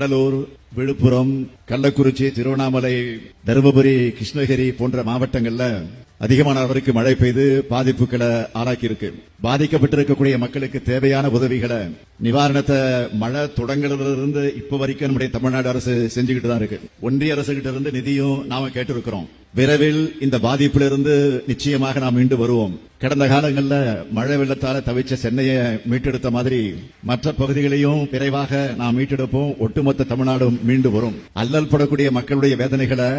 கடலூர், விழுப்புரம், கள்ளக்குறிச்சி, திருவண்ணாமலை, தருமபுரி, கிருஷ்ணகிரி போன்ற மாவட்டங்கள்ல அதிகமான அளவிற்கு மழை பெய்து பாதிப்புகளை ஆளாக்கி இருக்கு. பாதிக்கப்பட்டிருக்கக்கூடிய மக்களுக்கு தேவையான உதவிகளை, நிவாரணத்தை மழை தொடங்குறதிலிருந்து இப்ப வரைக்கும் நம்முடைய தமிழ்நாடு அரசு செஞ்சுக்கிட்டு தான் இருக்கு. ஒன்றிய அரசு கிட்ட இருந்து நிதியும் நாம கேட்டிருக்கிறோம். விரைவில் இந்த பாதிப்பிலிருந்து நிச்சயமாக நாம் மீண்டு வருவோம். கடந்த காலங்களில் மழை வெள்ளத்தால தவிச்ச சென்னையை மீட்டெடுத்த மாதிரி மற்ற பகுதிகளையும் விரைவாக நாம் மீட்டெடுப்போம். ஒட்டுமொத்த தமிழ்நாடும் மீண்டு வரும். அல்லல் படக்கூடிய மக்களுடைய வேதனைகளை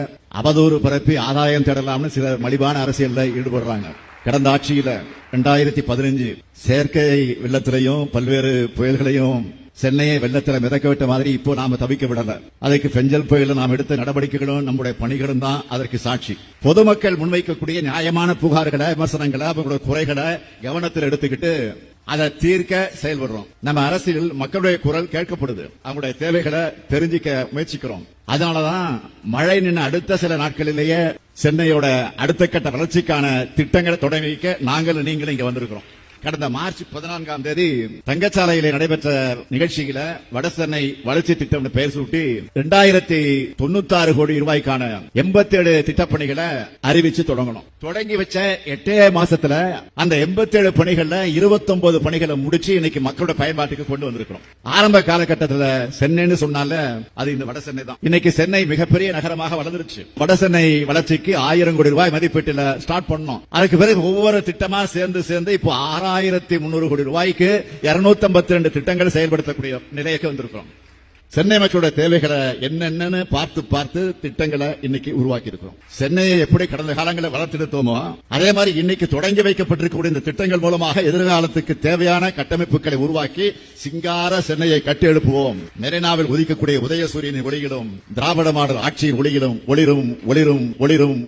அவதூறு பரப்பி ஆதாயம் தேடலாம்னு சில மலிவான அரசியல்ல ஈடுபடுறாங்க. கடந்த ஆட்சியில 2015 செயற்கை வெள்ளத்திலையும் பல்வேறு புயல்களையும் சென்னையை வெள்ளத்துல மிதக்க விட்ட மாதிரி இப்போ நாம தவிக்க விடல. அதுக்கு பெஞ்சல் புயல நாம் எடுத்த நடவடிக்கைகளும் நம்முடைய பணிகளும் தான் அதற்கு சாட்சி. பொதுமக்கள் முன்வைக்கக்கூடிய நியாயமான புகார்களை, விமர்சனங்களை, அவங்களுடைய குறைகளை கவனத்தில் எடுத்துக்கிட்டு அதை தீர்க்க செயல்படுறோம். நம்ம அரசியல் மக்களுடைய குரல் கேட்கப்படுது. அவங்களுடைய தேவைகளை தெரிஞ்சுக்க முயற்சிக்கிறோம். அதனாலதான் மழை நின்று அடுத்த சில நாட்களிலேயே சென்னையோட அடுத்த கட்ட வளர்ச்சிக்கான திட்டங்களை தொடங்கி வைக்க நாங்களும் நீங்களும் இங்க வந்திருக்கிறோம். கடந்த மார்ச் 14ஆம் தேதி தங்கச்சாலையில நடைபெற்ற நிகழ்ச்சியில வடசென்னை வளர்ச்சி திட்டம் பெயர் சூட்டி 2096 கோடி ரூபாய்க்கான 87 திட்டப்பணிகளை அறிவிச்சு தொடங்கணும். தொடங்கி வச்ச 8 மாசத்துல அந்த 87 பணிகள்ல 29 பணிகளை முடிச்சு இன்னைக்கு மக்களோட பயன்பாட்டுக்கு கொண்டு வந்திருக்கிறோம். ஆரம்ப காலகட்டத்தில் சென்னைன்னு சொன்னால அது இந்த வடசென்னை தான். இன்னைக்கு சென்னை மிகப்பெரிய நகரமாக வளர்ந்துருச்சு. வடசென்னை வளர்ச்சிக்கு 1000 கோடி ரூபாய் மதிப்பீட்டில் ஸ்டார்ட் பண்ணோம். அதுக்கு பிறகு ஒவ்வொரு திட்டமா சேர்ந்து இப்போ 6300 கோடி ரூபாய்க்கு 252 திட்டங்கள் செயல்படுத்தக்கூடிய நிலைக்கு வந்திருக்கிறோம். சென்னை மக்களோட தேவைகளை என்னென்னு பார்த்து திட்டங்களை இன்னைக்கு உருவாக்கி இருக்கிறோம். சென்னையை எப்படி கடந்த காலங்களில் வளர்த்தெடுத்தோமோ அதே மாதிரி இன்னைக்கு தொடங்கி வைக்கப்பட்டிருக்கக்கூடிய இந்த திட்டங்கள் மூலமாக எதிர்காலத்துக்கு தேவையான கட்டமைப்புகளை உருவாக்கி சிங்கார சென்னையை கட்டி எழுப்புவோம். மெரினாவில் உதிக்கக்கூடிய உதயசூரியனின் ஒளியிலும் திராவிட மாடல் ஆட்சியின் ஒளியிலும் ஒளிரும் ஒளிரும் ஒளிரும்